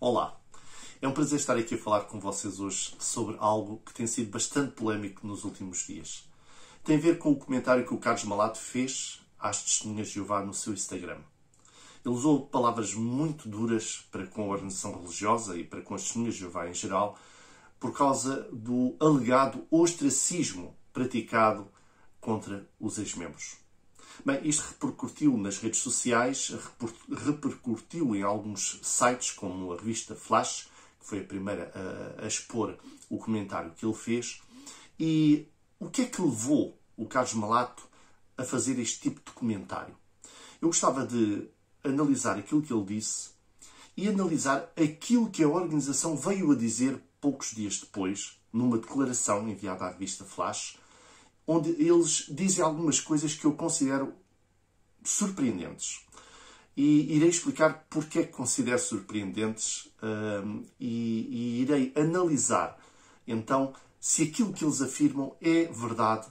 Olá, é um prazer estar aqui a falar com vocês hoje sobre algo que tem sido bastante polémico nos últimos dias. Tem a ver com o comentário que o Carlos Malato fez às Testemunhas de Jeová no seu Instagram. Ele usou palavras muito duras para com a organização religiosa e para com as Testemunhas de Jeová em geral, por causa do alegado ostracismo praticado contra os ex-membros. Bem, isto repercutiu nas redes sociais, repercutiu em alguns sites, como a revista Flash, que foi a primeira a expor o comentário que ele fez. E o que é que levou o Carlos Malato a fazer este tipo de comentário? Eu gostava de analisar aquilo que ele disse e analisar aquilo que a organização veio a dizer poucos dias depois, numa declaração enviada à revista Flash, onde eles dizem algumas coisas que eu considero surpreendentes. E irei explicar porque é que considero surpreendentes e irei analisar, então, se aquilo que eles afirmam é verdade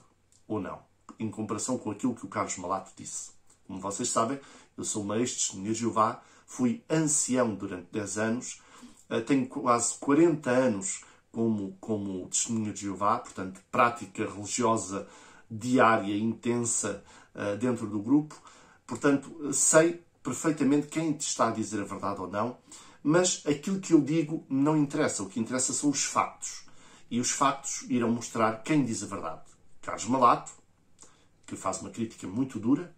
ou não, em comparação com aquilo que o Carlos Malato disse. Como vocês sabem, eu sou uma ex-testemunha de Jeová, fui ancião durante 10 anos, tenho quase 40 anos como testemunha de Jeová, portanto, prática religiosa diária, intensa, dentro do grupo. Portanto, sei perfeitamente quem está a dizer a verdade ou não, mas aquilo que eu digo não interessa. O que interessa são os factos. E os factos irão mostrar quem diz a verdade. Carlos Malato, que faz uma crítica muito dura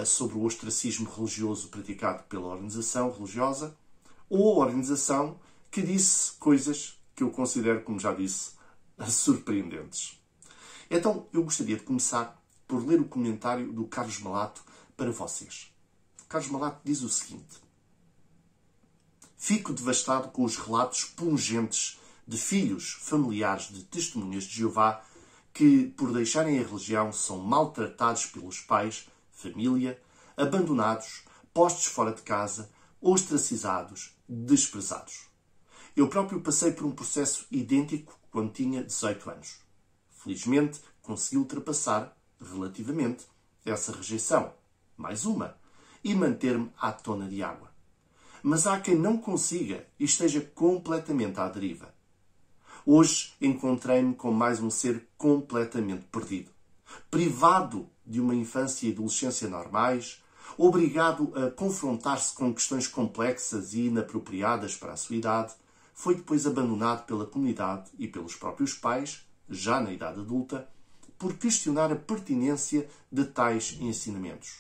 sobre o ostracismo religioso praticado pela organização religiosa, ou a organização que disse coisas que eu considero, como já disse, surpreendentes. Então, eu gostaria de começar por ler o comentário do Carlos Malato para vocês. O Carlos Malato diz o seguinte: fico devastado com os relatos pungentes de filhos familiares de testemunhas de Jeová que, por deixarem a religião, são maltratados pelos pais, família, abandonados, postos fora de casa, ostracizados, desprezados. Eu próprio passei por um processo idêntico quando tinha 18 anos. Felizmente, consegui ultrapassar, relativamente, essa rejeição, mais uma, e manter-me à tona de água. Mas há quem não consiga e esteja completamente à deriva. Hoje encontrei-me com mais um ser completamente perdido, privado de uma infância e adolescência normais, obrigado a confrontar-se com questões complexas e inapropriadas para a sua idade, foi depois abandonado pela comunidade e pelos próprios pais, já na idade adulta, por questionar a pertinência de tais ensinamentos.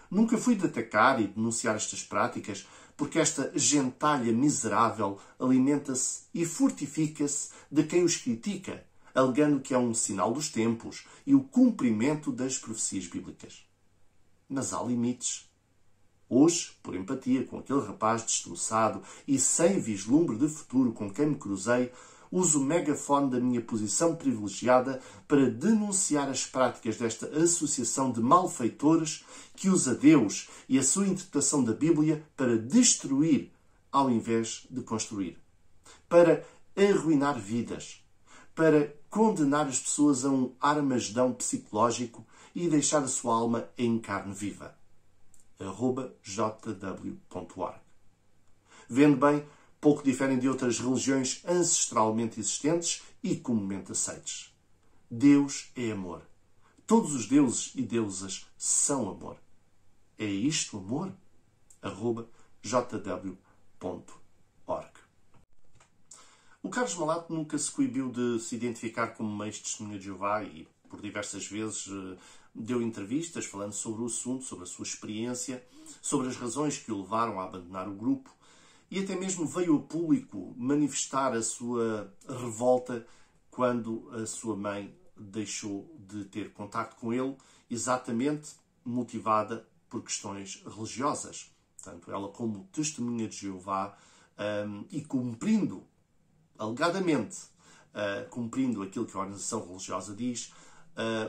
Nunca fui de atacar e denunciar estas práticas, porque esta gentalha miserável alimenta-se e fortifica-se de quem os critica, alegando que é um sinal dos tempos e o cumprimento das profecias bíblicas. Mas há limites. Hoje, por empatia com aquele rapaz destroçado e sem vislumbre de futuro com quem me cruzei, uso o megafone da minha posição privilegiada para denunciar as práticas desta associação de malfeitores que usa Deus e a sua interpretação da Bíblia para destruir ao invés de construir, para arruinar vidas, para condenar as pessoas a um armagedão psicológico e deixar a sua alma em carne viva. @jw.org. Vendo bem, pouco diferem de outras religiões ancestralmente existentes e comumente aceites. Deus é amor. Todos os deuses e deusas são amor. É isto amor? @jw.org. O Carlos Malato nunca se coibiu de se identificar como uma ex-testemunha de Jeová e, por diversas vezes, deu entrevistas falando sobre o assunto, sobre a sua experiência, sobre as razões que o levaram a abandonar o grupo e até mesmo veio a público manifestar a sua revolta quando a sua mãe deixou de ter contacto com ele, exatamente motivada por questões religiosas. Portanto, ela, como testemunha de Jeová e cumprindo, alegadamente, cumprindo aquilo que a organização religiosa diz,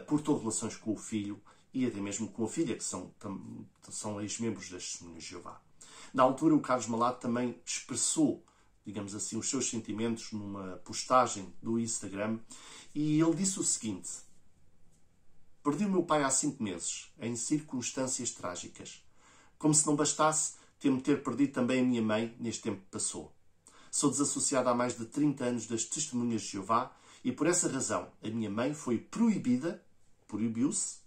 cortou relações com o filho e até mesmo com a filha, que são ex-membros das Testemunhas de Jeová. Na altura, o Carlos Malato também expressou, digamos assim, os seus sentimentos numa postagem do Instagram e ele disse o seguinte: perdi o meu pai há 5 meses, em circunstâncias trágicas. Como se não bastasse, temo ter perdido também a minha mãe neste tempo que passou. Sou desassociado há mais de 30 anos das Testemunhas de Jeová e por essa razão a minha mãe proibiu-se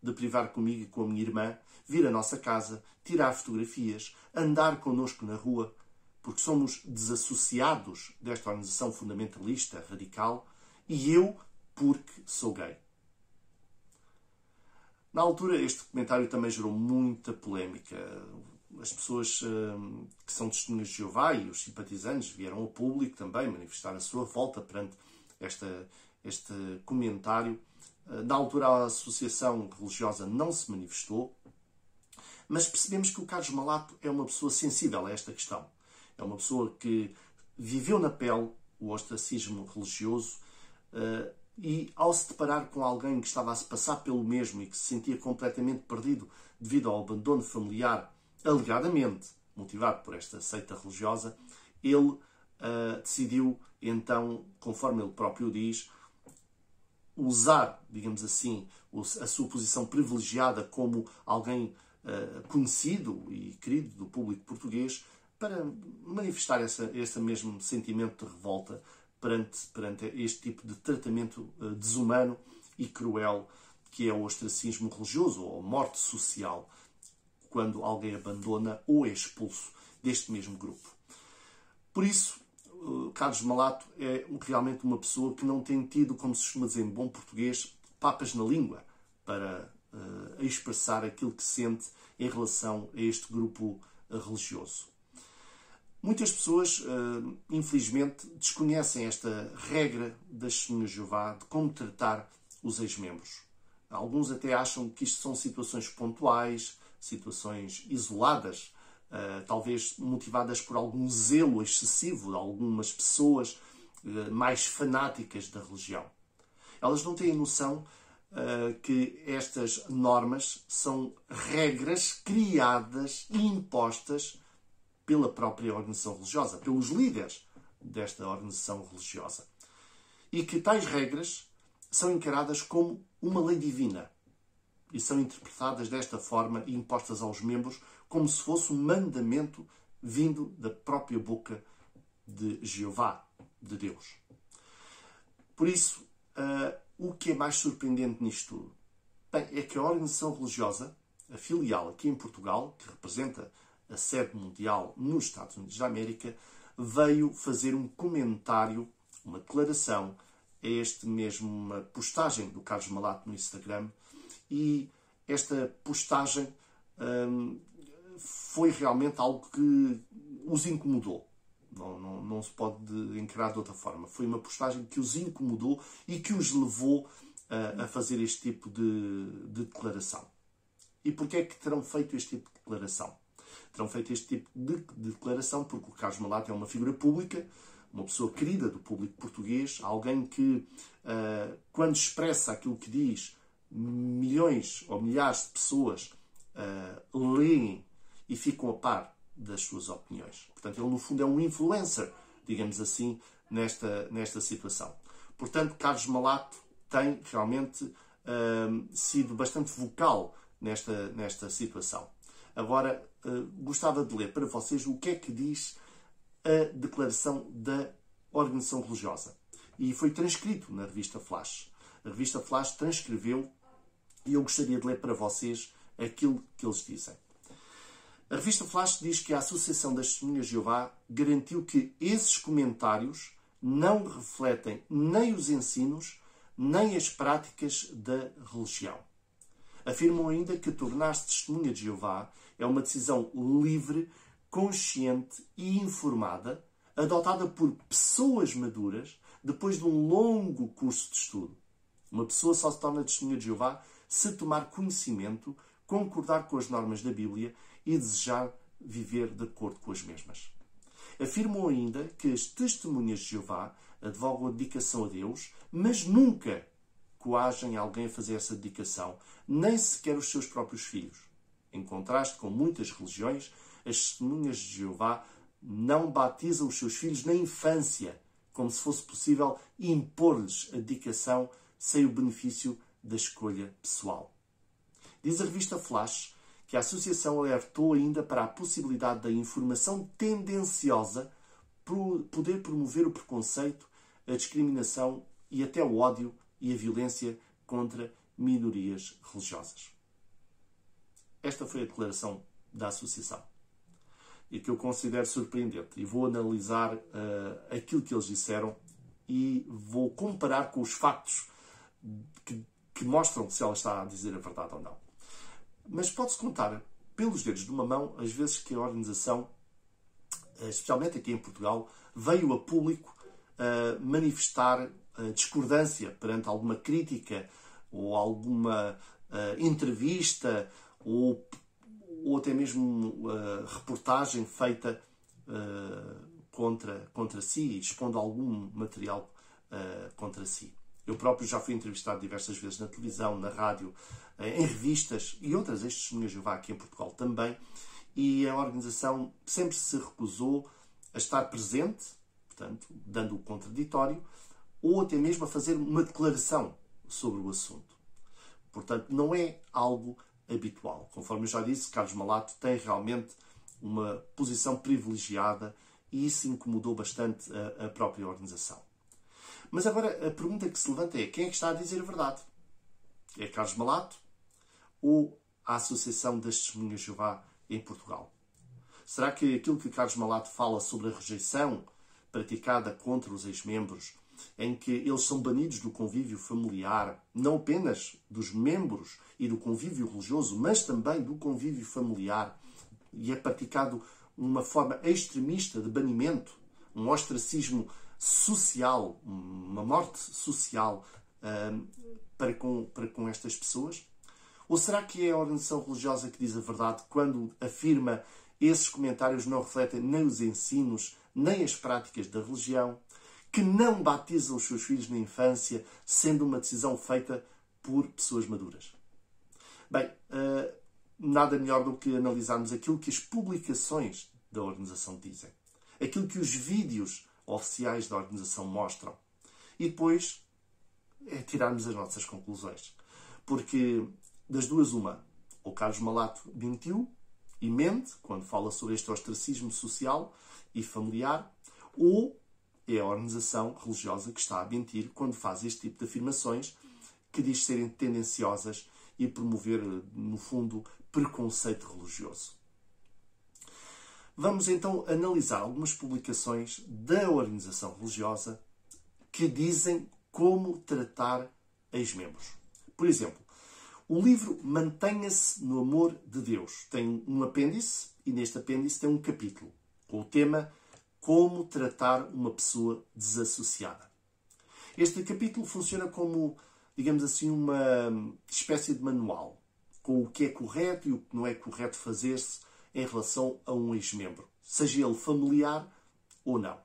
de privar comigo e com a minha irmã, vir à nossa casa, tirar fotografias, andar connosco na rua, porque somos desassociados desta organização fundamentalista, radical, e eu porque sou gay. Na altura, este comentário também gerou muita polémica. As pessoas que são testemunhas de Jeová e os simpatizantes vieram ao público também manifestar a sua revolta perante este comentário. Na altura, a associação religiosa não se manifestou, mas percebemos que o Carlos Malato é uma pessoa sensível a esta questão. É uma pessoa que viveu na pele o ostracismo religioso e, ao se deparar com alguém que estava a se passar pelo mesmo e que se sentia completamente perdido devido ao abandono familiar, alegadamente motivado por esta seita religiosa, ele decidiu, então, conforme ele próprio diz, usar, digamos assim, a sua posição privilegiada como alguém conhecido e querido do público português para manifestar esse mesmo sentimento de revolta perante este tipo de tratamento desumano e cruel que é o ostracismo religioso ou a morte social quando alguém abandona ou é expulso deste mesmo grupo. Por isso, Carlos Malato é realmente uma pessoa que não tem tido, como se costuma dizer em bom português, papas na língua para expressar aquilo que sente em relação a este grupo religioso. Muitas pessoas, infelizmente, desconhecem esta regra das Testemunhas de Jeová de como tratar os ex-membros. Alguns até acham que isto são situações pontuais, situações isoladas, talvez motivadas por algum zelo excessivo de algumas pessoas mais fanáticas da religião. Elas não têm noção que estas normas são regras criadas e impostas pela própria organização religiosa, pelos líderes desta organização religiosa. E que tais regras são encaradas como uma lei divina e são interpretadas desta forma e impostas aos membros como se fosse um mandamento vindo da própria boca de Jeová, de Deus. Por isso, o que é mais surpreendente nisto tudo? Bem, é que a organização religiosa, a filial aqui em Portugal, que representa a sede mundial nos Estados Unidos da América, veio fazer um comentário, uma declaração a uma postagem do Carlos Malato no Instagram, e esta postagem foi realmente algo que os incomodou. Não se pode encarar de outra forma. Foi uma postagem que os incomodou e que os levou a fazer este tipo de declaração. E porquê é que terão feito este tipo de declaração? Terão feito este tipo de declaração porque o Carlos Malato é uma figura pública, uma pessoa querida do público português, alguém que, quando expressa aquilo que diz, milhões ou milhares de pessoas leem e ficam a par das suas opiniões. Portanto, ele, no fundo, é um influencer, digamos assim, nesta situação. Portanto, Carlos Malato tem realmente sido bastante vocal nesta situação. Agora, gostava de ler para vocês o que é que diz a declaração da organização religiosa. E foi transcrito na revista Flash. A revista Flash transcreveu e eu gostaria de ler para vocês aquilo que eles dizem. A revista Flash diz que a Associação das Testemunhas de Jeová garantiu que esses comentários não refletem nem os ensinos, nem as práticas da religião. Afirmam ainda que tornar-se testemunha de Jeová é uma decisão livre, consciente e informada, adotada por pessoas maduras depois de um longo curso de estudo. Uma pessoa só se torna testemunha de Jeová se tomar conhecimento, concordar com as normas da Bíblia e desejar viver de acordo com as mesmas. Afirmam ainda que as testemunhas de Jeová advogam a dedicação a Deus, mas nunca coagem alguém a fazer essa dedicação, nem sequer os seus próprios filhos. Em contraste com muitas religiões, as testemunhas de Jeová não batizam os seus filhos na infância, como se fosse possível impor-lhes a dedicação sem o benefício da escolha pessoal. Diz a revista Flash que a associação alertou ainda para a possibilidade da informação tendenciosa poder promover o preconceito, a discriminação e até o ódio e a violência contra minorias religiosas. Esta foi a declaração da associação. E que eu considero surpreendente. E vou analisar aquilo que eles disseram e vou comparar com os factos que mostram se ela está a dizer a verdade ou não. Mas pode-se contar pelos dedos de uma mão as vezes que a organização, especialmente aqui em Portugal, veio a público manifestar discordância perante alguma crítica ou alguma entrevista ou até mesmo reportagem feita contra si, expondo algum material contra si. Eu próprio já fui entrevistado diversas vezes na televisão, na rádio, em revistas e outras testemunhas de Jeová aqui em Portugal também, e a organização sempre se recusou a estar presente, portanto, dando o contraditório, ou até mesmo a fazer uma declaração sobre o assunto. Portanto, não é algo habitual. Conforme eu já disse, Carlos Malato tem realmente uma posição privilegiada e isso incomodou bastante a própria organização. Mas agora a pergunta que se levanta é: quem é que está a dizer a verdade? É Carlos Malato ou a Associação das Testemunhas de Jeová em Portugal? Será que aquilo que Carlos Malato fala sobre a rejeição praticada contra os ex-membros, em que eles são banidos do convívio familiar, não apenas dos membros e do convívio religioso, mas também do convívio familiar, e é praticado uma forma extremista de banimento, um ostracismo social, uma morte social para com estas pessoas? Ou será que é a organização religiosa que diz a verdade quando afirma esses comentários não refletem nem os ensinos, nem as práticas da religião, que não batizam os seus filhos na infância, sendo uma decisão feita por pessoas maduras? Bem, nada melhor do que analisarmos aquilo que as publicações da organização dizem, aquilo que os vídeos oficiais da organização mostram, e depois tirarmos as nossas conclusões. Porque das duas uma, o Carlos Malato mentiu e mente quando fala sobre este ostracismo social e familiar, ou é a organização religiosa que está a mentir quando faz este tipo de afirmações que diz serem tendenciosas e promover, no fundo, preconceito religioso. Vamos então analisar algumas publicações da organização religiosa que dizem como tratar ex-membros. Por exemplo, o livro Mantenha-se no Amor de Deus tem um apêndice e neste apêndice tem um capítulo com o tema Como Tratar uma Pessoa Desassociada. Este capítulo funciona como, digamos assim, uma espécie de manual com o que é correto e o que não é correto fazer-se em relação a um ex-membro, seja ele familiar ou não.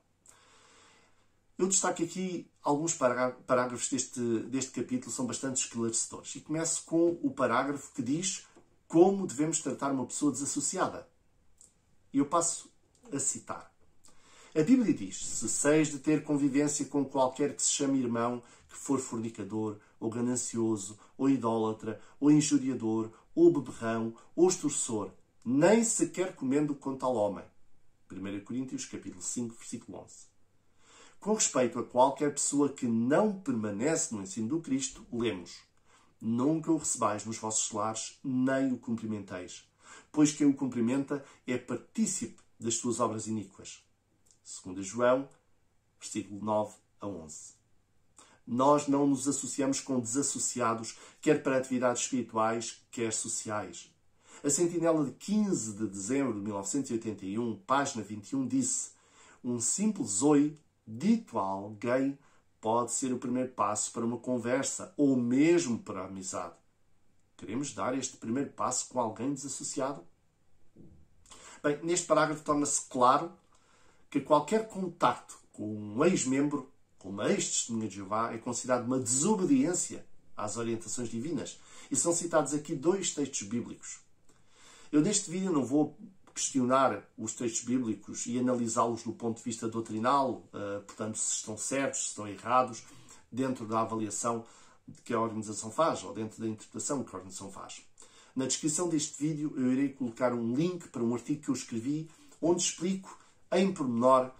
Eu destaco aqui alguns parágrafos deste capítulo, são bastante esclarecedores. E começo com o parágrafo que diz como devemos tratar uma pessoa desassociada. E eu passo a citar. A Bíblia diz: cesseis de ter convivência com qualquer que se chame irmão, que for fornicador, ou ganancioso, ou idólatra, ou injuriador, ou beberrão, ou extorsor, nem sequer comendo com tal homem. 1 Coríntios, capítulo 5, versículo 11. Com respeito a qualquer pessoa que não permanece no ensino do Cristo, lemos: nunca o recebais nos vossos lares, nem o cumprimenteis, pois quem o cumprimenta é partícipe das suas obras iníquas. 2 João, versículo 9 a 11. Nós não nos associamos com desassociados, quer para atividades espirituais, quer sociais. A Sentinela de 15 de dezembro de 1981, página 21, disse: um simples oi dito a alguém pode ser o primeiro passo para uma conversa ou mesmo para a amizade. Queremos dar este primeiro passo com alguém desassociado? Bem, neste parágrafo torna-se claro que qualquer contacto com um ex-membro, com uma ex-testemunha de Jeová, é considerado uma desobediência às orientações divinas. E são citados aqui 2 textos bíblicos. Eu neste vídeo não vou questionar os textos bíblicos e analisá-los do ponto de vista doutrinal, portanto, se estão certos, se estão errados, dentro da avaliação que a organização faz, ou dentro da interpretação que a organização faz. Na descrição deste vídeo eu irei colocar um link para um artigo que eu escrevi onde explico em pormenor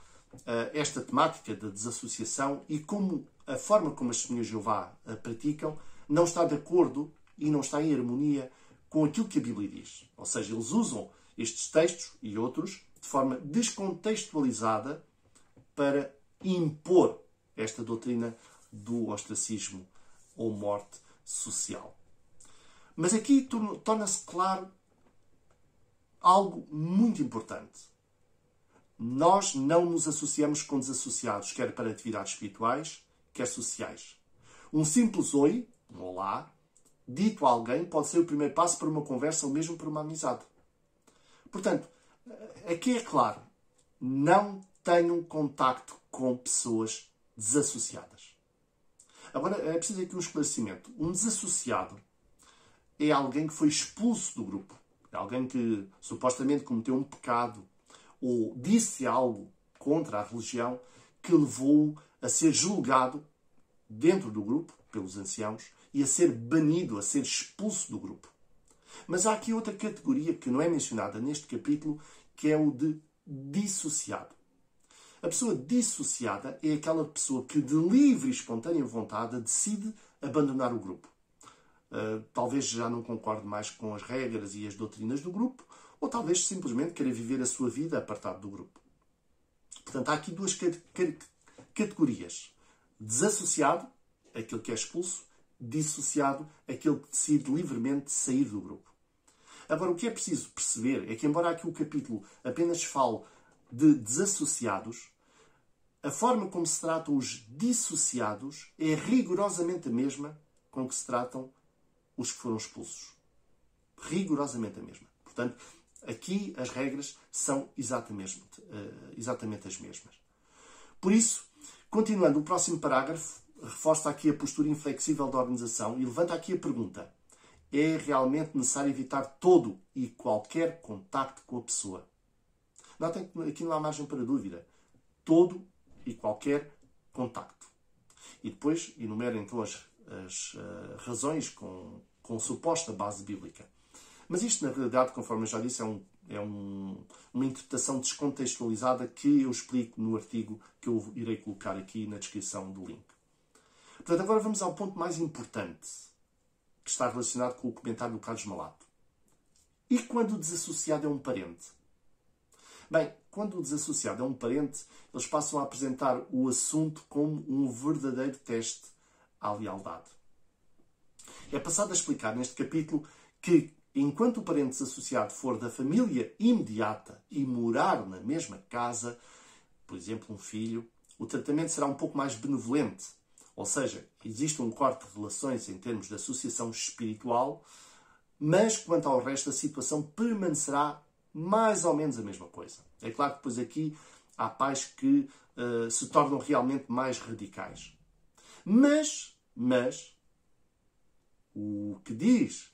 esta temática da desassociação e como a forma como as Testemunhas de Jeová a praticam não está de acordo e não está em harmonia com aquilo que a Bíblia diz. Ou seja, eles usam estes textos e outros de forma descontextualizada para impor esta doutrina do ostracismo ou morte social. Mas aqui torna-se claro algo muito importante. Nós não nos associamos com desassociados, quer para atividades espirituais, quer sociais. Um simples oi, um olá, dito a alguém pode ser o primeiro passo para uma conversa ou mesmo para uma amizade. Portanto, aqui é claro, não tenham contacto com pessoas desassociadas. Agora, é preciso aqui um esclarecimento. Um desassociado é alguém que foi expulso do grupo. É alguém que supostamente cometeu um pecado ou disse algo contra a religião que levou-o a ser julgado dentro do grupo, pelos anciãos, e a ser banido, a ser expulso do grupo. Mas há aqui outra categoria que não é mencionada neste capítulo, que é o de dissociado. A pessoa dissociada é aquela pessoa que de livre e espontânea vontade decide abandonar o grupo. Talvez já não concorde mais com as regras e as doutrinas do grupo, ou talvez simplesmente queira viver a sua vida apartado do grupo. Portanto, há aqui duas categorias. Desassociado, aquele que é expulso. Dissociado, aquele que decide livremente sair do grupo. Agora, o que é preciso perceber é que, embora aqui o capítulo apenas fale de desassociados, a forma como se tratam os dissociados é rigorosamente a mesma com que se tratam os que foram expulsos. Rigorosamente a mesma. Portanto, aqui as regras são exatamente as mesmas. Por isso, continuando, o próximo parágrafo reforça aqui a postura inflexível da organização e levanta aqui a pergunta: é realmente necessário evitar todo e qualquer contacto com a pessoa? Notem que aqui não há margem para dúvida. Todo e qualquer contacto. E depois enumera então as razões com suposta base bíblica. Mas isto, na realidade, conforme eu já disse, é uma interpretação descontextualizada que eu explico no artigo que eu irei colocar aqui na descrição do link. Portanto, agora vamos ao ponto mais importante, que está relacionado com o comentário do Carlos Malato. E quando o desassociado é um parente? Bem, quando o desassociado é um parente, eles passam a apresentar o assunto como um verdadeiro teste à lealdade. É passado a explicar neste capítulo que, enquanto o parente desassociado for da família imediata e morar na mesma casa, por exemplo, um filho, o tratamento será um pouco mais benevolente. Ou seja, existe um corte de relações em termos de associação espiritual, mas quanto ao resto, a situação permanecerá mais ou menos a mesma coisa. É claro que depois aqui há pais que se tornam realmente mais radicais. Mas o que diz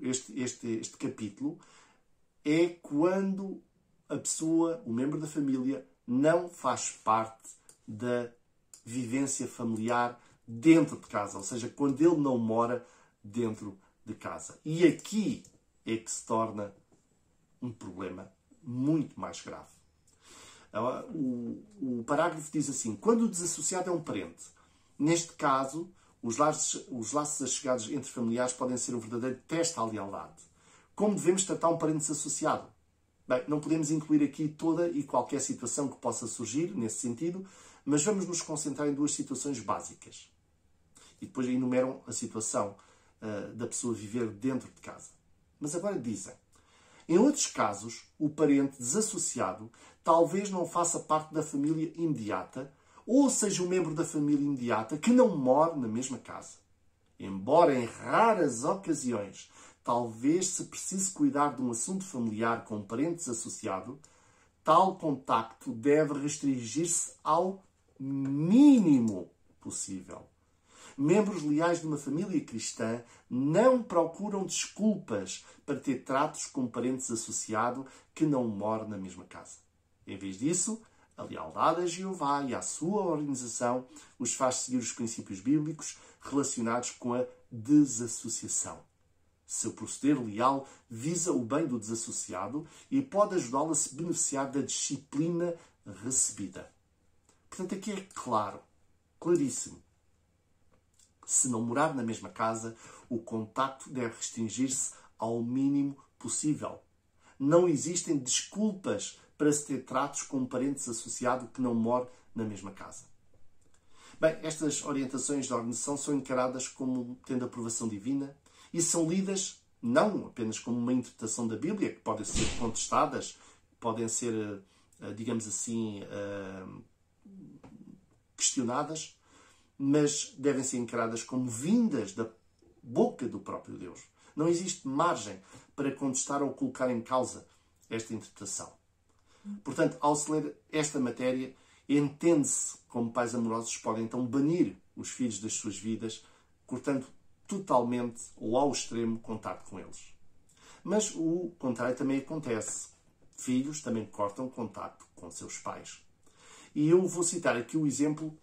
este capítulo é quando a pessoa, o membro da família, não faz parte da vivência familiar dentro de casa. Ou seja, quando ele não mora dentro de casa. E aqui é que se torna um problema muito mais grave. O parágrafo diz assim: quando o desassociado é um parente, neste caso, os laços achegados entre familiares podem ser um verdadeiro teste à lealdade. Como devemos tratar um parente desassociado? Bem, não podemos incluir aqui toda e qualquer situação que possa surgir nesse sentido, mas vamos nos concentrar em duas situações básicas. E depois enumeram a situação da pessoa viver dentro de casa. Mas agora dizem: em outros casos, o parente desassociado talvez não faça parte da família imediata, ou seja, um membro da família imediata que não mora na mesma casa. Embora em raras ocasiões talvez se precise cuidar de um assunto familiar com um parente desassociado, tal contacto deve restringir-se ao mínimo possível. Membros leais de uma família cristã não procuram desculpas para ter tratos com um parente desassociado que não mora na mesma casa. Em vez disso, a lealdade a Jeová e à sua organização os faz seguir os princípios bíblicos relacionados com a desassociação. Seu proceder leal visa o bem do desassociado e pode ajudá-lo a se beneficiar da disciplina recebida. Portanto, aqui é claro, claríssimo. Se não morar na mesma casa, o contacto deve restringir-se ao mínimo possível. Não existem desculpas para se ter tratos com um parente desassociado que não mora na mesma casa. Bem, estas orientações de ordenação são encaradas como tendo aprovação divina e são lidas não apenas como uma interpretação da Bíblia, que podem ser contestadas, podem ser, digamos assim, questionadas, mas devem ser encaradas como vindas da boca do próprio Deus. Não existe margem para contestar ou colocar em causa esta interpretação. Portanto, ao se ler esta matéria, entende-se como pais amorosos podem então banir os filhos das suas vidas, cortando totalmente ou ao extremo contato com eles. Mas o contrário também acontece. Filhos também cortam contato com seus pais. E eu vou citar aqui o exemplo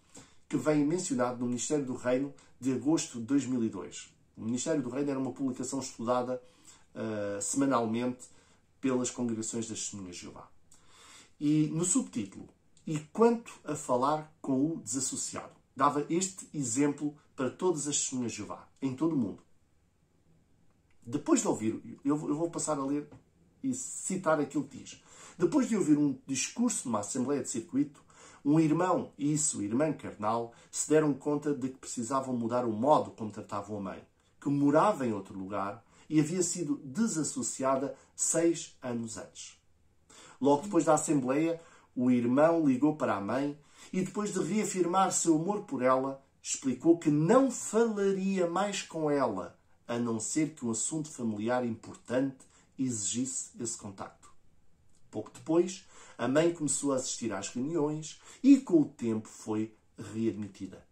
que vem mencionado no Ministério do Reino de agosto de 2002. O Ministério do Reino era uma publicação estudada semanalmente pelas congregações das Testemunhas de Jeová. E no subtítulo, "E quanto a falar com o desassociado", dava este exemplo para todas as Testemunhas de Jeová, em todo o mundo. Depois de ouvir, eu vou passar a ler e citar aquilo que diz. Depois de ouvir um discurso numa assembleia de circuito, um irmão e sua irmã carnal se deram conta de que precisavam mudar o modo como tratavam a mãe, que morava em outro lugar e havia sido desassociada 6 anos antes. Logo depois da assembleia, o irmão ligou para a mãe e, depois de reafirmar seu amor por ela, explicou que não falaria mais com ela, a não ser que um assunto familiar importante exigisse esse contacto. Pouco depois, a mãe começou a assistir às reuniões e, com o tempo, foi readmitida.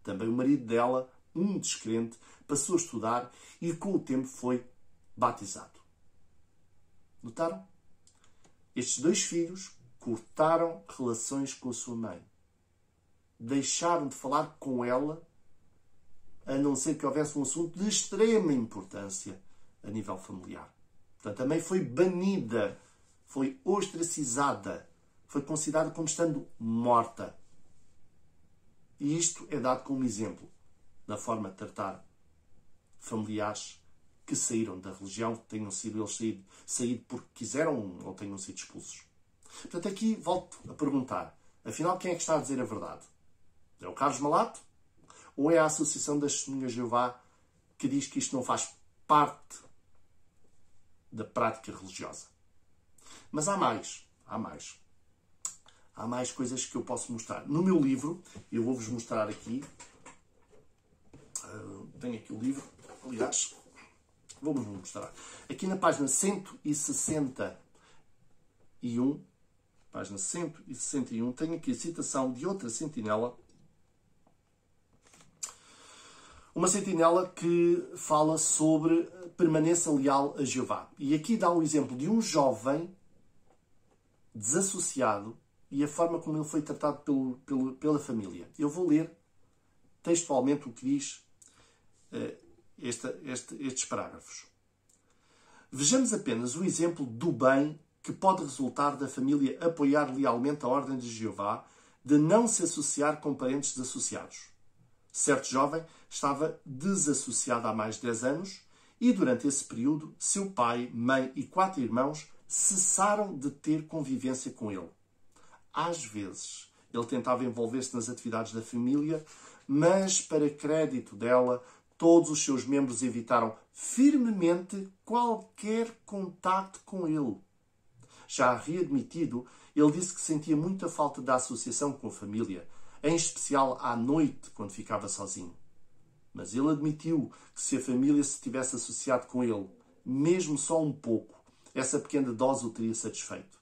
Também o marido dela, um descrente, passou a estudar e, com o tempo, foi batizado. Notaram? Estes 2 filhos cortaram relações com a sua mãe. Deixaram de falar com ela, a não ser que houvesse um assunto de extrema importância a nível familiar. Portanto, a mãe foi banida, foi ostracizada, foi considerada como estando morta. E isto é dado como exemplo da forma de tratar familiares que saíram da religião, que tenham sido eles saído porque quiseram ou tenham sido expulsos. Portanto, aqui volto a perguntar, afinal, quem é que está a dizer a verdade? É o Carlos Malato? Ou é a Associação das Testemunhas de Jeová que diz que isto não faz parte da prática religiosa? Mas há mais. Há mais coisas que eu posso mostrar. No meu livro, eu vou-vos mostrar aqui. Tenho aqui o livro, aliás, vou-vos mostrar. Aqui na página 161, página 161, tenho aqui a citação de outra sentinela. Uma sentinela que fala sobre permanência leal a Jeová. E aqui dá um exemplo de um jovem desassociado e a forma como ele foi tratado pela família. Eu vou ler textualmente o que diz estes parágrafos. Vejamos apenas o exemplo do bem que pode resultar da família apoiar lealmente a Ordem de Jeová de não se associar com parentes desassociados. Certo jovem estava desassociado há mais de 10 anos e, durante esse período, seu pai, mãe e 4 irmãos cessaram de ter convivência com ele. Às vezes, ele tentava envolver-se nas atividades da família, mas, para crédito dela, todos os seus membros evitaram firmemente qualquer contacto com ele. Já readmitido, ele disse que sentia muita falta da associação com a família, em especial à noite, quando ficava sozinho. Mas ele admitiu que se a família se tivesse associado com ele, mesmo só um pouco, essa pequena dose o teria satisfeito.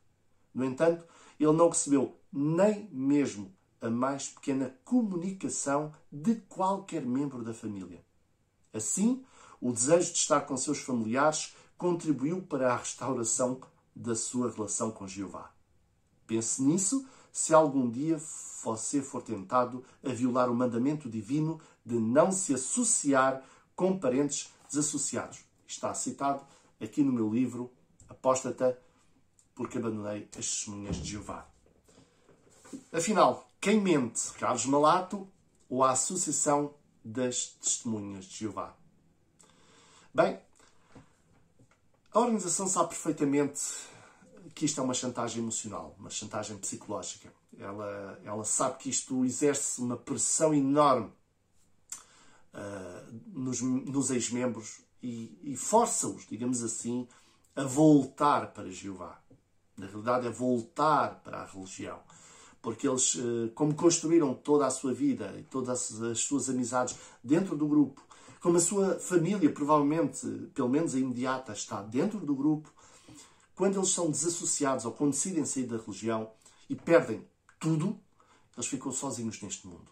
No entanto, ele não recebeu nem mesmo a mais pequena comunicação de qualquer membro da família. Assim, o desejo de estar com seus familiares contribuiu para a restauração da sua relação com Jeová. Pense nisso se algum dia você for tentado a violar o mandamento divino de não se associar com parentes desassociados. Está citado aqui no meu livro Apóstata, porque abandonei as testemunhas de Jeová. Afinal, quem mente? Carlos Malato ou a Associação das Testemunhas de Jeová? Bem, a organização sabe perfeitamente que isto é uma chantagem emocional, uma chantagem psicológica. Ela sabe que isto exerce uma pressão enorme nos ex-membros e força-os, digamos assim, a voltar para Jeová. Na realidade, é voltar para a religião. Porque eles, como construíram toda a sua vida e todas as suas amizades dentro do grupo, como a sua família, provavelmente, pelo menos a imediata, está dentro do grupo, quando eles são desassociados ou quando decidem sair da religião e perdem tudo, eles ficam sozinhos neste mundo.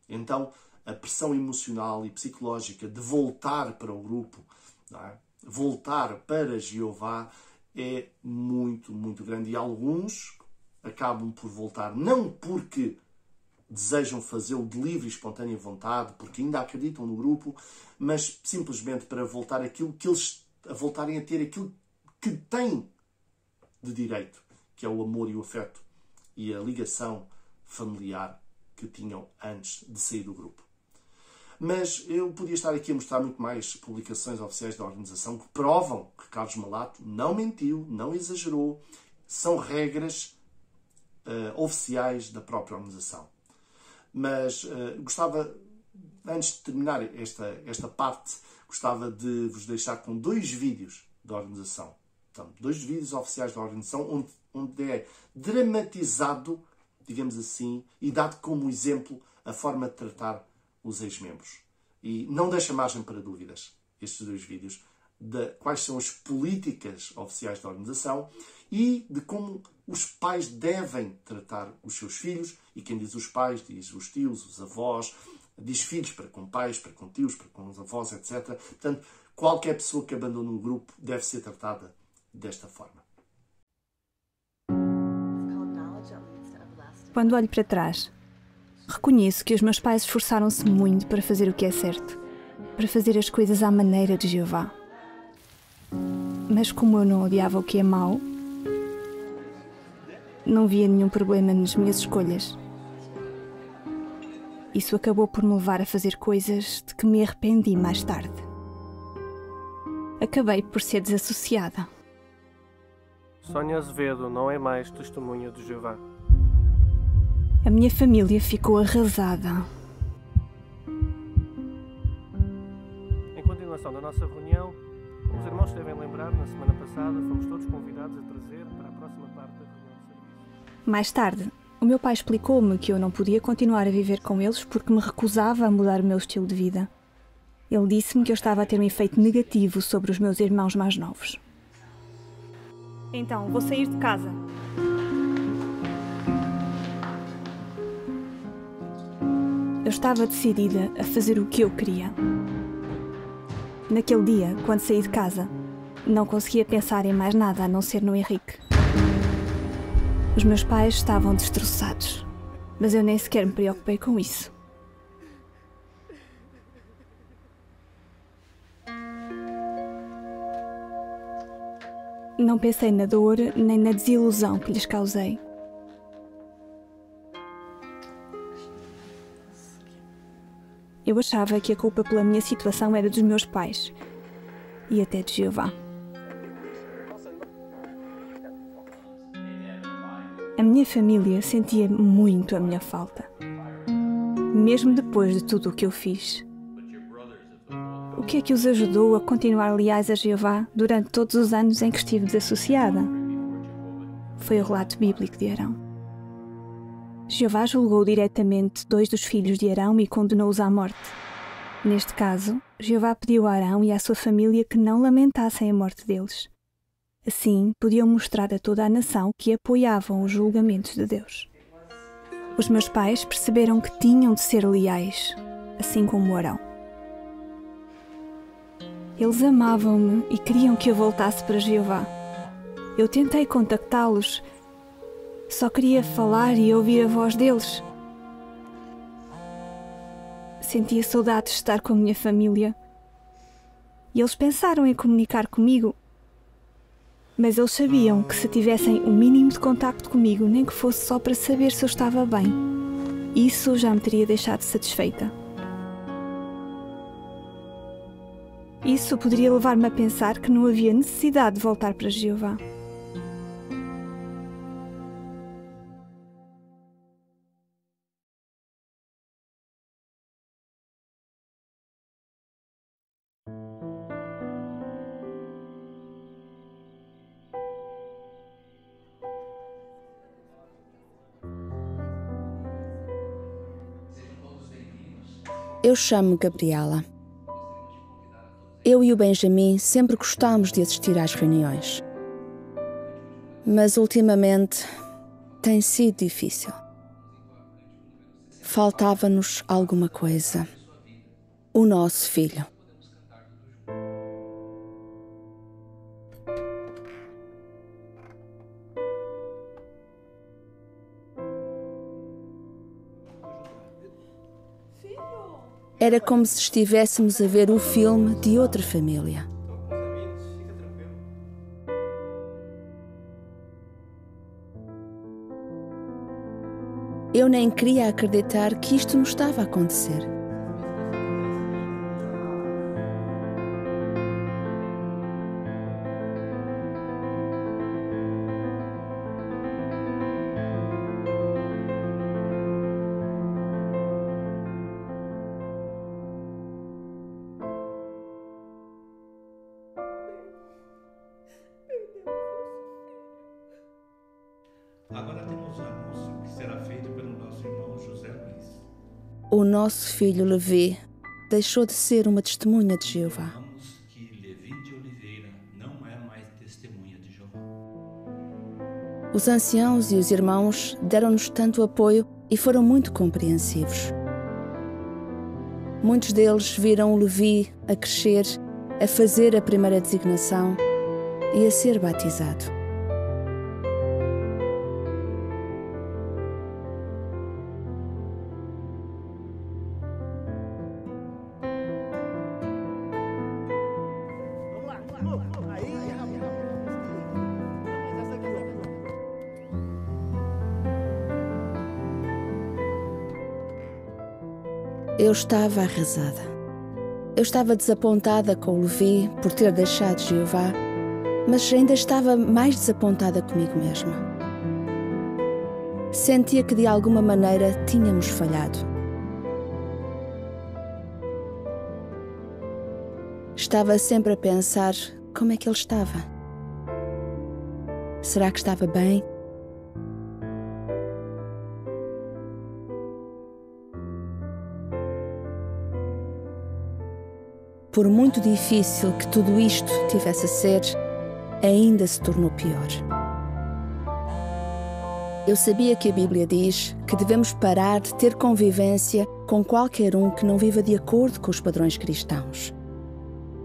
Então, a pressão emocional e psicológica de voltar para o grupo, não é? Voltar para Jeová, é muito, muito grande. E alguns acabam por voltar, não porque desejam fazê-lo de livre e espontânea vontade, porque ainda acreditam no grupo, mas simplesmente para voltar a voltarem a ter aquilo que têm de direito, que é o amor e o afeto e a ligação familiar que tinham antes de sair do grupo. Mas eu podia estar aqui a mostrar muito mais publicações oficiais da organização que provam que Carlos Malato não mentiu, não exagerou. São regras oficiais da própria organização. Mas gostava, antes de terminar esta parte, gostava de vos deixar com 2 vídeos da organização. Então, 2 vídeos oficiais da organização onde é dramatizado, digamos assim, e dado como exemplo a forma de tratar os ex-membros. E não deixa margem para dúvidas, estes 2 vídeos, de quais são as políticas oficiais da organização e de como os pais devem tratar os seus filhos. E quem diz os pais, diz os tios, os avós, diz filhos para com pais, para com tios, para com os avós, etc. Portanto, qualquer pessoa que abandone o grupo deve ser tratada desta forma. Quando olho para trás, reconheço que os meus pais esforçaram-se muito para fazer o que é certo, para fazer as coisas à maneira de Jeová. Mas como eu não odiava o que é mau, não via nenhum problema nas minhas escolhas. Isso acabou por me levar a fazer coisas de que me arrependi mais tarde. Acabei por ser desassociada. Sónia Azevedo não é mais testemunha de Jeová. A minha família ficou arrasada. Em continuação da nossa reunião, como os irmãos devem lembrar, na semana passada fomos todos convidados a trazer para a próxima parte da reunião de serviço. Mais tarde, o meu pai explicou-me que eu não podia continuar a viver com eles porque me recusava a mudar o meu estilo de vida. Ele disse-me que eu estava a ter um efeito negativo sobre os meus irmãos mais novos. Então, vou sair de casa. Eu estava decidida a fazer o que eu queria. Naquele dia, quando saí de casa, não conseguia pensar em mais nada a não ser no Henrique. Os meus pais estavam destroçados, mas eu nem sequer me preocupei com isso. Não pensei na dor nem na desilusão que lhes causei. Eu achava que a culpa pela minha situação era dos meus pais e até de Jeová. A minha família sentia muito a minha falta, mesmo depois de tudo o que eu fiz. O que é que os ajudou a continuar leais a Jeová durante todos os anos em que estive desassociada? Foi o relato bíblico de Arão. Jeová julgou diretamente 2 dos filhos de Arão e condenou-os à morte. Neste caso, Jeová pediu a Arão e à sua família que não lamentassem a morte deles. Assim, podiam mostrar a toda a nação que apoiavam os julgamentos de Deus. Os meus pais perceberam que tinham de ser leais, assim como Arão. Eles amavam-me e queriam que eu voltasse para Jeová. Eu tentei contactá-los, só queria falar e ouvir a voz deles. Sentia saudade de estar com a minha família, e eles pensaram em comunicar comigo. Mas eles sabiam que se tivessem o mínimo de contacto comigo, nem que fosse só para saber se eu estava bem, isso já me teria deixado satisfeita. Isso poderia levar-me a pensar que não havia necessidade de voltar para Jeová. Eu chamo-me Gabriela. Eu e o Benjamin sempre gostámos de assistir às reuniões. Mas ultimamente tem sido difícil. Faltava-nos alguma coisa. O nosso filho. Era como se estivéssemos a ver o filme de outra família. Eu nem queria acreditar que isto não estava a acontecer. Agora temos o anúncio que será feito pelo nosso irmão José Luiz. O nosso filho Levi deixou de ser uma testemunha de Jeová. Falamos que Levi de Oliveira não é mais testemunha de Jeová. Os anciãos e os irmãos deram-nos tanto apoio e foram muito compreensivos. Muitos deles viram o Levi a crescer, a fazer a primeira designação e a ser batizado. Eu estava arrasada. Eu estava desapontada com o Levi por ter deixado Jeová, mas ainda estava mais desapontada comigo mesma. Sentia que de alguma maneira tínhamos falhado. Estava sempre a pensar como é que ele estava. Será que estava bem? Por muito difícil que tudo isto tivesse a ser, ainda se tornou pior. Eu sabia que a Bíblia diz que devemos parar de ter convivência com qualquer um que não viva de acordo com os padrões cristãos.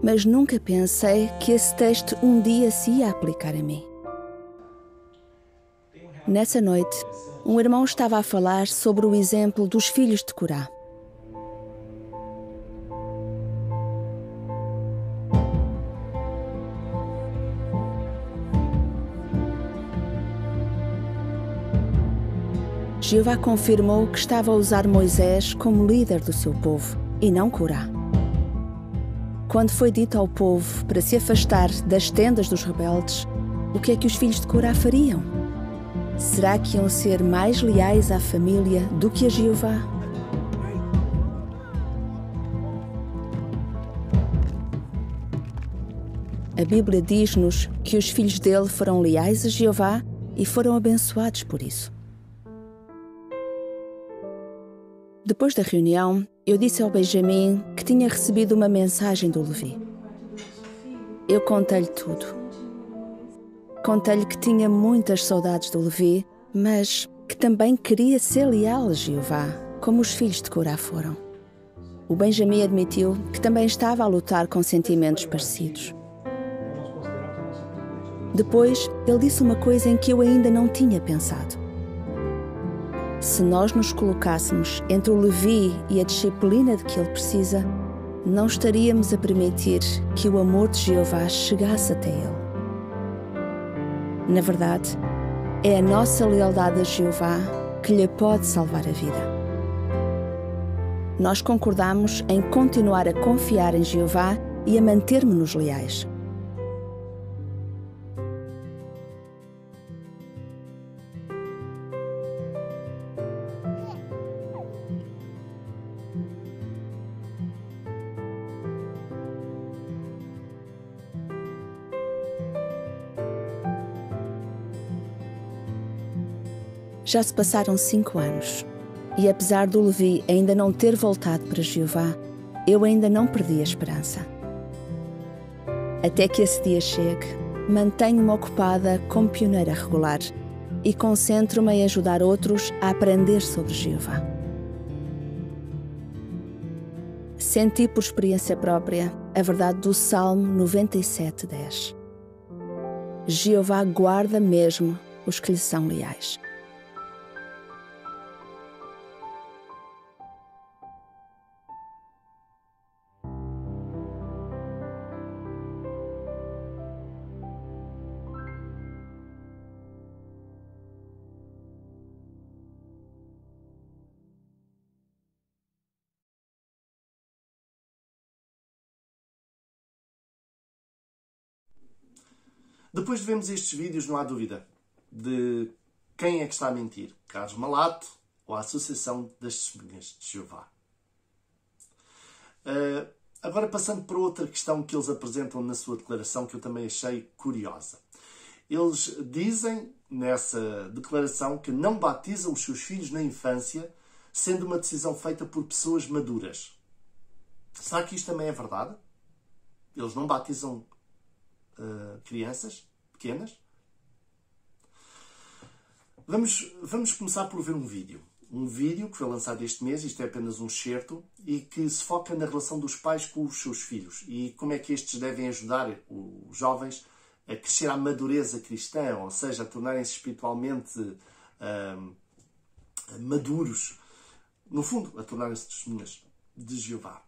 Mas nunca pensei que esse texto um dia se ia aplicar a mim. Nessa noite, um irmão estava a falar sobre o exemplo dos filhos de Corá. Jeová confirmou que estava a usar Moisés como líder do seu povo, e não Corá. Quando foi dito ao povo para se afastar das tendas dos rebeldes, o que é que os filhos de Corá fariam? Será que iam ser mais leais à família do que a Jeová? A Bíblia diz-nos que os filhos dele foram leais a Jeová e foram abençoados por isso. Depois da reunião, eu disse ao Benjamin que tinha recebido uma mensagem do Levi. Eu contei-lhe tudo. Contei-lhe que tinha muitas saudades do Levi, mas que também queria ser leal a Jeová, como os filhos de Corá foram. O Benjamin admitiu que também estava a lutar com sentimentos parecidos. Depois, ele disse uma coisa em que eu ainda não tinha pensado. Se nós nos colocássemos entre o Levi e a disciplina de que ele precisa, não estaríamos a permitir que o amor de Jeová chegasse até ele. Na verdade, é a nossa lealdade a Jeová que lhe pode salvar a vida. Nós concordamos em continuar a confiar em Jeová e a manter-nos leais. Já se passaram 5 anos e, apesar do Levi ainda não ter voltado para Jeová, eu ainda não perdi a esperança. Até que esse dia chegue, mantenho-me ocupada como pioneira regular e concentro-me em ajudar outros a aprender sobre Jeová. Senti por experiência própria a verdade do Salmo 97:10. Jeová guarda mesmo os que lhe são leais. Depois de vermos estes vídeos, não há dúvida de quem é que está a mentir. Carlos Malato ou a Associação das Testemunhas de Jeová. Agora passando para outra questão que eles apresentam na sua declaração, que eu também achei curiosa. Eles dizem nessa declaração que não batizam os seus filhos na infância, sendo uma decisão feita por pessoas maduras. Será que isto também é verdade? Eles não batizam crianças pequenas? Vamos começar por ver um vídeo. Um vídeo que foi lançado este mês, isto é apenas um excerto, e que se foca na relação dos pais com os seus filhos e como é que estes devem ajudar os jovens a crescer à madureza cristã, ou seja, a tornarem-se espiritualmente maduros. No fundo, a tornarem-se testemunhas de Jeová.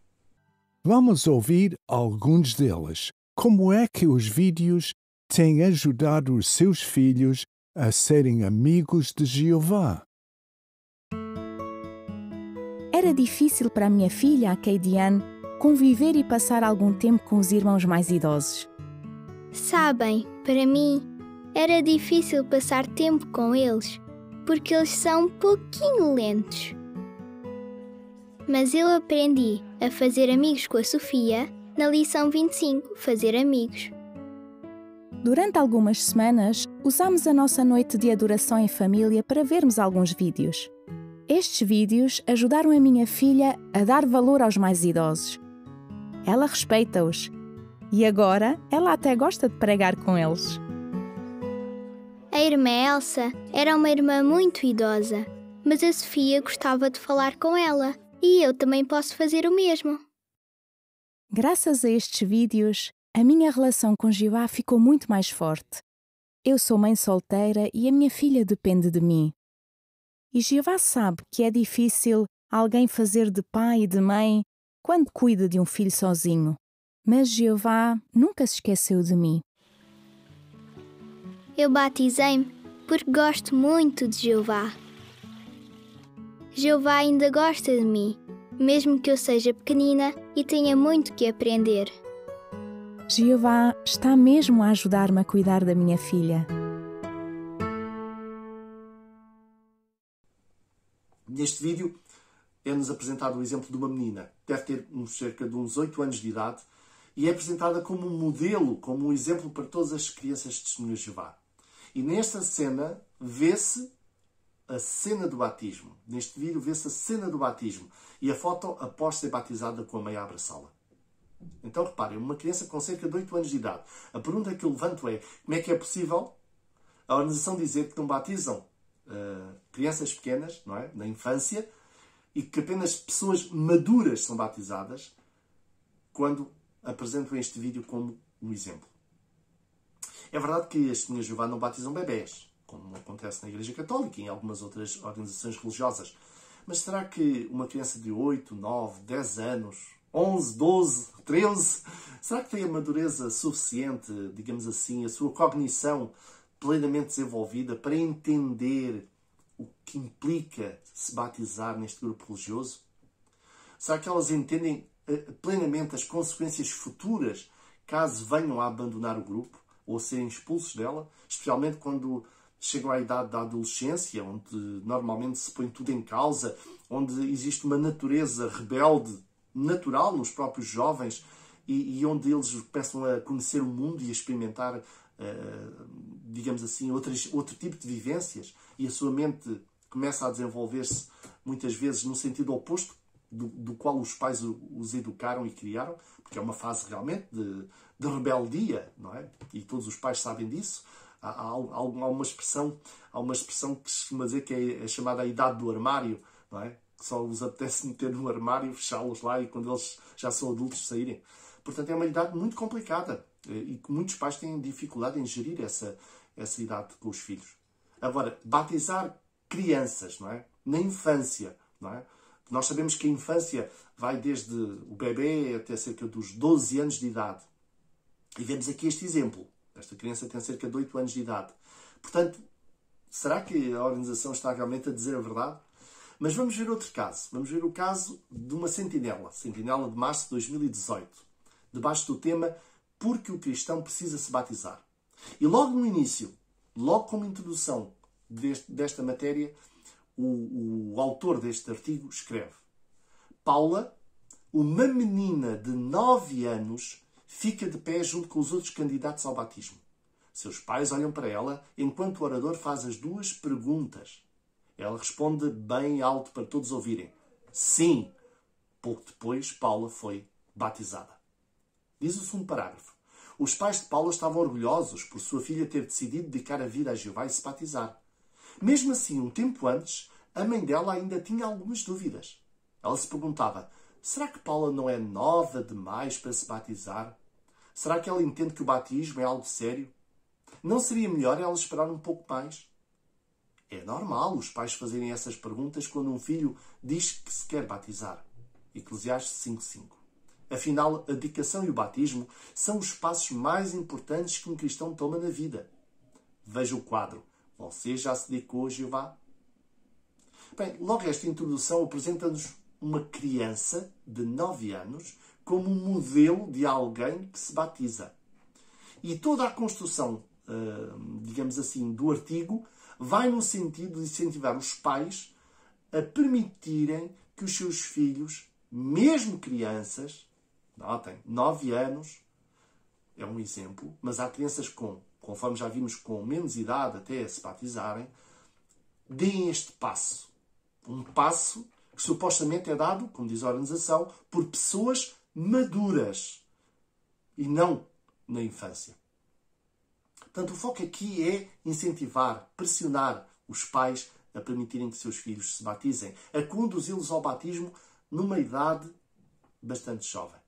Vamos ouvir alguns deles. Como é que os vídeos têm ajudado os seus filhos a serem amigos de Jeová? Era difícil para a minha filha, a Keidiane, conviver e passar algum tempo com os irmãos mais idosos. Sabem, para mim, era difícil passar tempo com eles, porque eles são um pouquinho lentos. Mas eu aprendi a fazer amigos com a Sofia na lição 25, fazer amigos. Durante algumas semanas, usámos a nossa noite de adoração em família para vermos alguns vídeos. Estes vídeos ajudaram a minha filha a dar valor aos mais idosos. Ela respeita-os e agora ela até gosta de pregar com eles. A irmã Elsa era uma irmã muito idosa, mas a Sofia gostava de falar com ela e eu também posso fazer o mesmo. Graças a estes vídeos, a minha relação com Jeová ficou muito mais forte. Eu sou mãe solteira e a minha filha depende de mim. E Jeová sabe que é difícil alguém fazer de pai e de mãe quando cuida de um filho sozinho. Mas Jeová nunca se esqueceu de mim. Eu batizei-me porque gosto muito de Jeová. Jeová ainda gosta de mim, mesmo que eu seja pequenina e tenha muito que aprender. Jeová está mesmo a ajudar-me a cuidar da minha filha. Neste vídeo é-nos apresentado o exemplo de uma menina. Deve ter cerca de uns 8 anos de idade e é apresentada como um modelo, como um exemplo para todas as crianças de testemunhas de Jeová. E nesta cena vê-se a cena do batismo. Neste vídeo vê-se a cena do batismo e a foto após ser batizada com a mãe a abraçá-la. Então reparem, uma criança com cerca de 8 anos de idade. A pergunta que eu levanto é: como é que é possível a organização dizer que não batizam crianças pequenas, não é? Na infância, e que apenas pessoas maduras são batizadas, quando apresentam este vídeo como um exemplo? É verdade que as testemunhas de Jeová não batizam bebés, como acontece na Igreja Católica e em algumas outras organizações religiosas. Mas será que uma criança de 8, 9, 10 anos 11, 12, 13? Será que tem a madureza suficiente, digamos assim, a sua cognição plenamente desenvolvida para entender o que implica se batizar neste grupo religioso? Será que elas entendem plenamente as consequências futuras caso venham a abandonar o grupo ou a serem expulsos dela, especialmente quando chegam à idade da adolescência, onde normalmente se põe tudo em causa, onde existe uma natureza rebelde natural nos próprios jovens e onde eles começam a conhecer o mundo e a experimentar, digamos assim, outro tipo de vivências, e a sua mente começa a desenvolver-se muitas vezes no sentido oposto do qual os pais os educaram e criaram, porque é uma fase realmente de rebeldia, não é? E todos os pais sabem disso. Há uma expressão que se costuma dizer que é a chamada idade do armário, não é? Que só os apetece meter no armário, fechá-los lá e quando eles já são adultos saírem. Portanto, é uma idade muito complicada e que muitos pais têm dificuldade em gerir essa idade com os filhos. Agora, batizar crianças, não é? Na infância, não é? Nós sabemos que a infância vai desde o bebê até cerca dos 12 anos de idade. E vemos aqui este exemplo. Esta criança tem cerca de 8 anos de idade. Portanto, será que a organização está realmente a dizer a verdade? Mas vamos ver outro caso. Vamos ver o caso de uma sentinela. Sentinela de março de 2018. Debaixo do tema Porque o cristão precisa se batizar. E logo no início, logo como introdução desta matéria, o autor deste artigo escreve: Paula, uma menina de 9 anos, fica de pé junto com os outros candidatos ao batismo. Seus pais olham para ela enquanto o orador faz as 2 perguntas. Ela responde bem alto para todos ouvirem: sim. Pouco depois, Paula foi batizada. Diz o segundo parágrafo: os pais de Paula estavam orgulhosos por sua filha ter decidido dedicar a vida a Jeová e se batizar. Mesmo assim, um tempo antes, a mãe dela ainda tinha algumas dúvidas. Ela se perguntava: será que Paula não é nova demais para se batizar? Será que ela entende que o batismo é algo sério? Não seria melhor ela esperar um pouco mais? É normal os pais fazerem essas perguntas quando um filho diz que se quer batizar. Eclesiastes 5:5. Afinal, a dedicação e o batismo são os passos mais importantes que um cristão toma na vida. Veja o quadro. Você já se dedicou a Jeová? Bem, logo esta introdução apresenta-nos uma criança de 9 anos como um modelo de alguém que se batiza. E toda a construção, digamos assim, do artigo vai no sentido de incentivar os pais a permitirem que os seus filhos, mesmo crianças, notem, 9 anos é um exemplo, mas há crianças conforme já vimos, com menos idade até se batizarem, deem este passo. Um passo que supostamente é dado, como diz a organização, por pessoas maduras e não na infância. Portanto, o foco aqui é incentivar, pressionar os pais a permitirem que seus filhos se batizem, a conduzi-los ao batismo numa idade bastante jovem.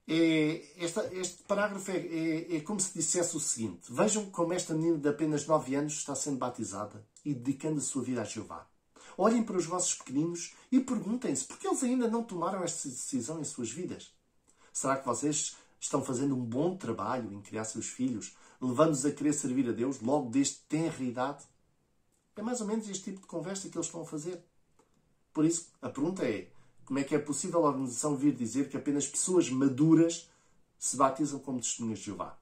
Este parágrafo é como se dissesse o seguinte: vejam como esta menina de apenas 9 anos está sendo batizada e dedicando a sua vida a Jeová. Olhem para os vossos pequeninos e perguntem-se porque eles ainda não tomaram esta decisão em suas vidas. Será que vocês estão fazendo um bom trabalho em criar seus filhos, levando-os a querer servir a Deus logo desde tenra idade? É mais ou menos este tipo de conversa que eles estão a fazer. Por isso, a pergunta é: como é que é possível a organização vir dizer que apenas pessoas maduras se batizam como testemunhas de Jeová?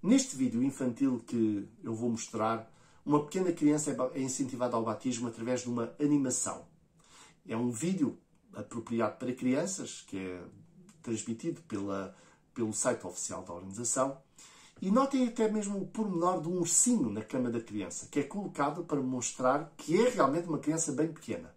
Neste vídeo infantil que eu vou mostrar, uma pequena criança é incentivada ao batismo através de uma animação. É um vídeo apropriado para crianças, que é transmitido pelo site oficial da organização. E notem até mesmo o pormenor de um ursinho na cama da criança, que é colocado para mostrar que é realmente uma criança bem pequena.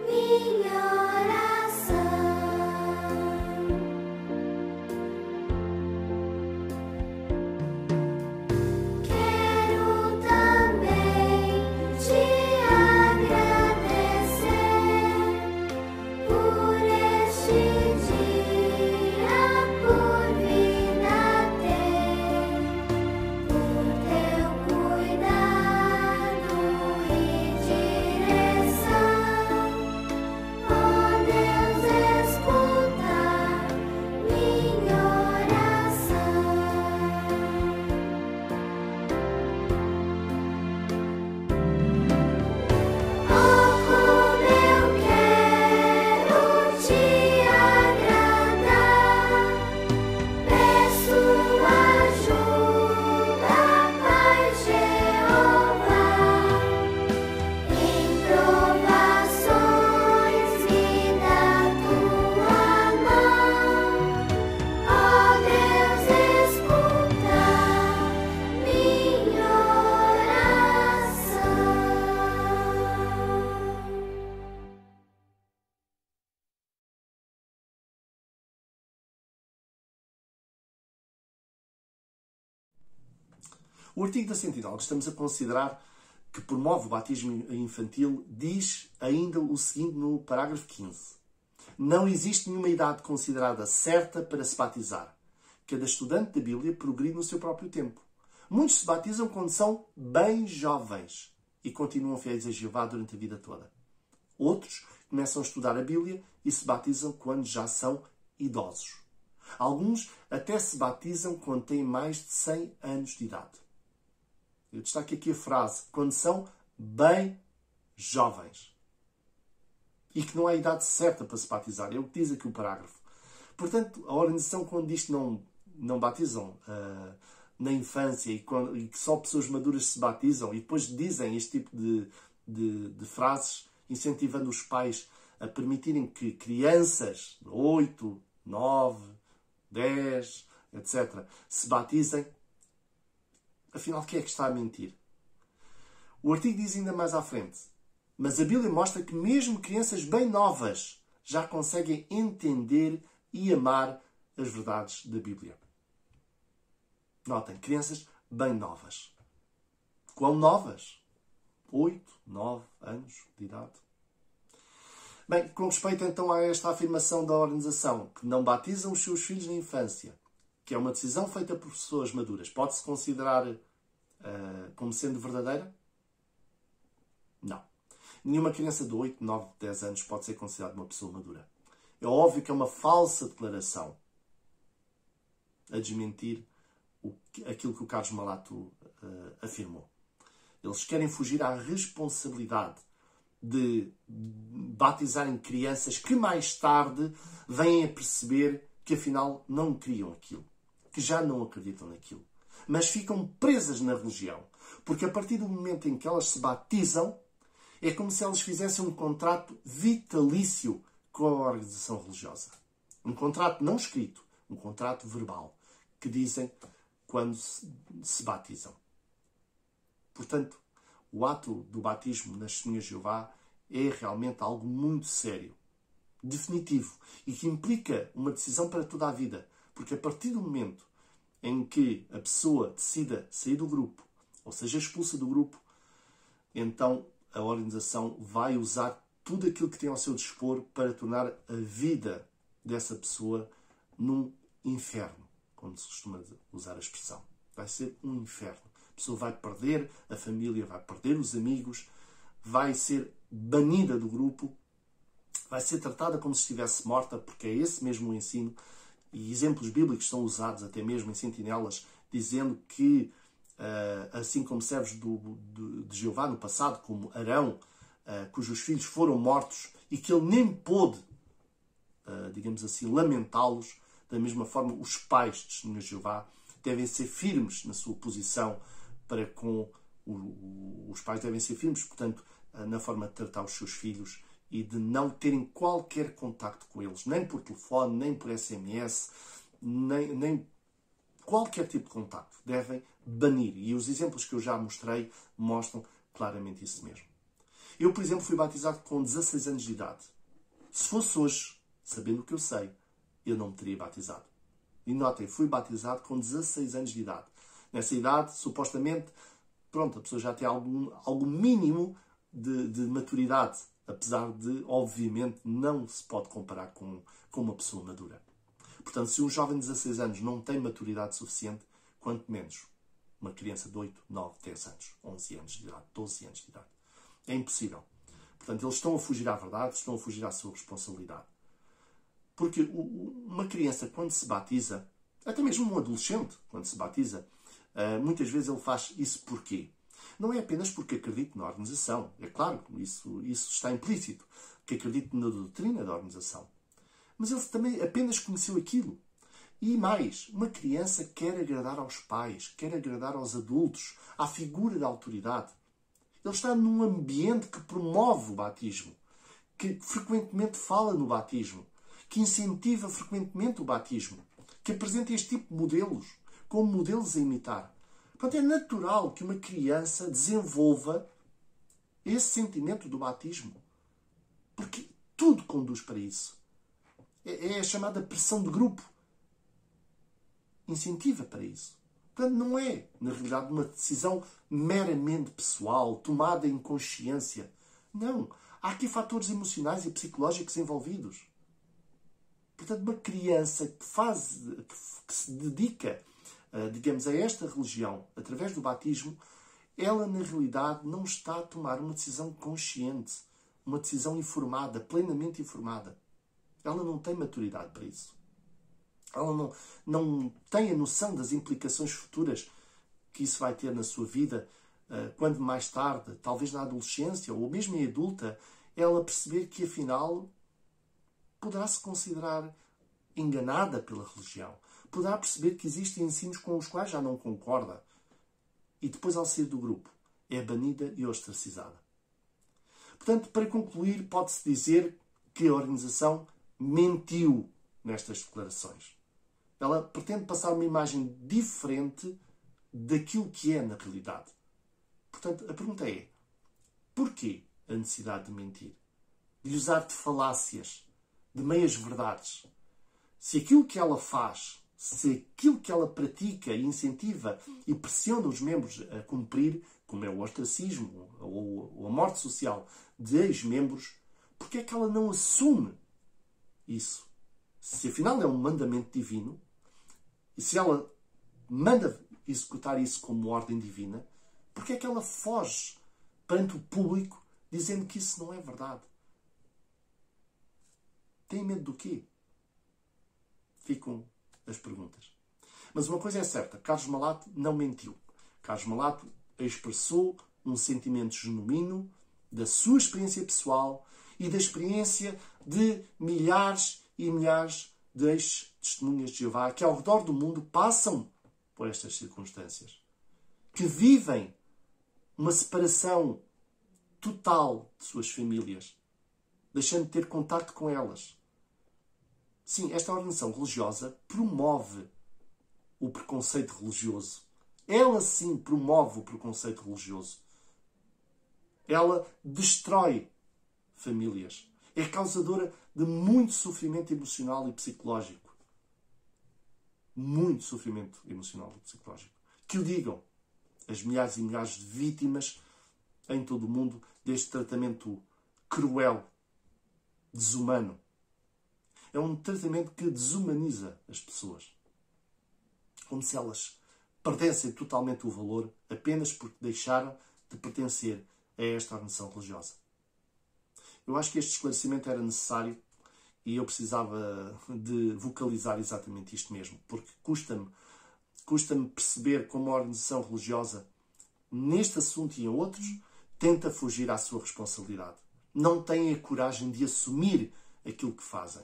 Minha oração. O artigo da Sentinela que estamos a considerar, que promove o batismo infantil, diz ainda o seguinte no parágrafo 15. Não existe nenhuma idade considerada certa para se batizar. Cada estudante da Bíblia progride no seu próprio tempo. Muitos se batizam quando são bem jovens e continuam fiéis a Jeová durante a vida toda. Outros começam a estudar a Bíblia e se batizam quando já são idosos. Alguns até se batizam quando têm mais de 100 anos de idade. Eu destaco aqui a frase, quando são bem jovens. E que não há idade certa para se batizar. É o que diz aqui o parágrafo. Portanto, a organização, quando diz que não batizam na infância e que só pessoas maduras se batizam, e depois dizem este tipo de frases, incentivando os pais a permitirem que crianças de 8, 9, 10, etc., se batizem, afinal, quem é que está a mentir? O artigo diz ainda mais à frente, mas a Bíblia mostra que mesmo crianças bem novas já conseguem entender e amar as verdades da Bíblia. Notem, crianças bem novas. Quão novas? 8, 9 anos de idade. Bem, com respeito então a esta afirmação da organização, que não batizam os seus filhos na infância, que é uma decisão feita por pessoas maduras, pode-se considerar como sendo verdadeira? Não. Nenhuma criança de 8, 9, 10 anos pode ser considerada uma pessoa madura. É óbvio que é uma falsa declaração a desmentir aquilo que o Carlos Malato afirmou. Eles querem fugir à responsabilidade de batizarem crianças que mais tarde vêm a perceber que afinal não queriam aquilo, que já não acreditam naquilo, mas ficam presas na religião, porque a partir do momento em que elas se batizam é como se elas fizessem um contrato vitalício com a organização religiosa. Um contrato não escrito, um contrato verbal, que dizem quando se batizam. Portanto, o ato do batismo nas Testemunhas de Jeová é realmente algo muito sério, definitivo, e que implica uma decisão para toda a vida. Porque a partir do momento em que a pessoa decida sair do grupo, ou seja, expulsa do grupo, então a organização vai usar tudo aquilo que tem ao seu dispor para tornar a vida dessa pessoa num inferno, como se costuma usar a expressão. Vai ser um inferno. A pessoa vai perder a família, vai perder os amigos, vai ser banida do grupo, vai ser tratada como se estivesse morta, porque é esse mesmo o ensino. E exemplos bíblicos são usados até mesmo em sentinelas, dizendo que, assim como servos de Jeová no passado, como Arão, cujos filhos foram mortos e que ele nem pôde, digamos assim, lamentá-los, da mesma forma os pais de Testemunhas de Jeová devem ser firmes na sua posição para com os pais, devem ser firmes, portanto, na forma de tratar os seus filhos e de não terem qualquer contacto com eles, nem por telefone, nem por SMS, nem qualquer tipo de contacto. Devem banir. E os exemplos que eu já mostrei mostram claramente isso mesmo. Eu, por exemplo, fui batizado com 16 anos de idade. Se fosse hoje, sabendo o que eu sei, eu não me teria batizado. E notem, fui batizado com 16 anos de idade. Nessa idade, supostamente, pronto, a pessoa já tem algum mínimo de maturidade, apesar de, obviamente, não se pode comparar com uma pessoa madura. Portanto, se um jovem de 16 anos não tem maturidade suficiente, quanto menos uma criança de 8, 9, 10 anos, 11 anos de idade, 12 anos de idade. É impossível. Portanto, eles estão a fugir à verdade, estão a fugir à sua responsabilidade. Porque uma criança, quando se batiza, até mesmo um adolescente, quando se batiza, muitas vezes ele faz isso porquê? Não é apenas porque acredita na organização. É claro, isso está implícito, que acredita na doutrina da organização. Mas ele também apenas conheceu aquilo. E mais, uma criança quer agradar aos pais, quer agradar aos adultos, à figura da autoridade. Ele está num ambiente que promove o batismo, que frequentemente fala no batismo, que incentiva frequentemente o batismo, que apresenta este tipo de modelos, como modelos a imitar. Portanto, é natural que uma criança desenvolva esse sentimento do batismo, porque tudo conduz para isso. É a chamada pressão de grupo. Incentiva para isso. Portanto, não é, na realidade, uma decisão meramente pessoal, tomada em consciência. Não. Há aqui fatores emocionais e psicológicos envolvidos. Portanto, uma criança que se dedica, digamos, a esta religião, através do batismo, ela, na realidade, não está a tomar uma decisão consciente, uma decisão informada, plenamente informada. Ela não tem maturidade para isso. Ela não tem a noção das implicações futuras que isso vai ter na sua vida, quando mais tarde, talvez na adolescência ou mesmo em adulta, ela perceber que, afinal, poderá se considerar enganada pela religião. Poderá perceber que existem ensinos com os quais já não concorda. E depois, ao sair do grupo, é banida e ostracizada. Portanto, para concluir, pode-se dizer que a organização mentiu nestas declarações. Ela pretende passar uma imagem diferente daquilo que é na realidade. Portanto, a pergunta é: porquê a necessidade de mentir? De usar de falácias, de meias-verdades? Se aquilo que ela faz, se aquilo que ela pratica e incentiva e pressiona os membros a cumprir, como é o ostracismo ou a morte social de ex-membros, porque é que ela não assume isso? Se afinal é um mandamento divino, e se ela manda executar isso como ordem divina, porque é que ela foge perante o público dizendo que isso não é verdade? Tem medo do quê? Ficam as perguntas. Mas uma coisa é certa, Carlos Malato não mentiu. Carlos Malato expressou um sentimento genuíno da sua experiência pessoal e da experiência de milhares e milhares de ex-testemunhas de Jeová que ao redor do mundo passam por estas circunstâncias. Que vivem uma separação total de suas famílias, deixando de ter contacto com elas. Sim, esta organização religiosa promove o preconceito religioso. Ela sim promove o preconceito religioso. Ela destrói famílias. É causadora de muito sofrimento emocional e psicológico. Muito sofrimento emocional e psicológico. Que o digam as milhares e milhares de vítimas em todo o mundo deste tratamento cruel, desumano. É um tratamento que desumaniza as pessoas. Como se elas perdessem totalmente o valor apenas porque deixaram de pertencer a esta organização religiosa. Eu acho que este esclarecimento era necessário e eu precisava de vocalizar exatamente isto mesmo, porque custa-me perceber como a organização religiosa, neste assunto e em outros, tenta fugir à sua responsabilidade. Não têm a coragem de assumir aquilo que fazem.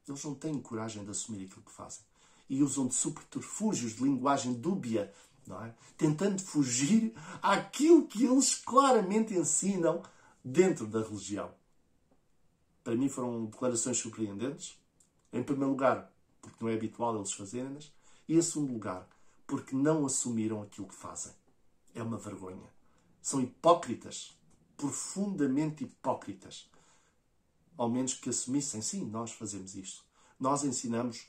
Eles não têm coragem de assumir aquilo que fazem. E usam de subterfúgios de linguagem dúbia, não é? Tentando fugir àquilo que eles claramente ensinam dentro da religião. Para mim foram declarações surpreendentes. Em primeiro lugar, porque não é habitual eles fazerem-nas. E em segundo lugar, porque não assumiram aquilo que fazem. É uma vergonha. São hipócritas. Profundamente hipócritas. Ao menos que assumissem, sim, nós fazemos isto. Nós ensinamos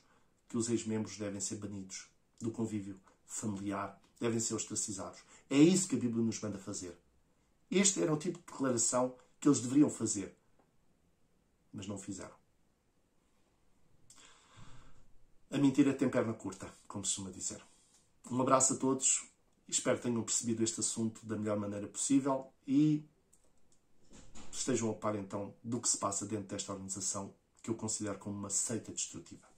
que os ex-membros devem ser banidos do convívio familiar, devem ser ostracizados. É isso que a Bíblia nos manda fazer. Este era o tipo de declaração que eles deveriam fazer. Mas não fizeram. A mentira tem perna curta, como se costuma dizer. Um abraço a todos. Espero que tenham percebido este assunto da melhor maneira possível e estejam a par então do que se passa dentro desta organização que eu considero como uma seita destrutiva.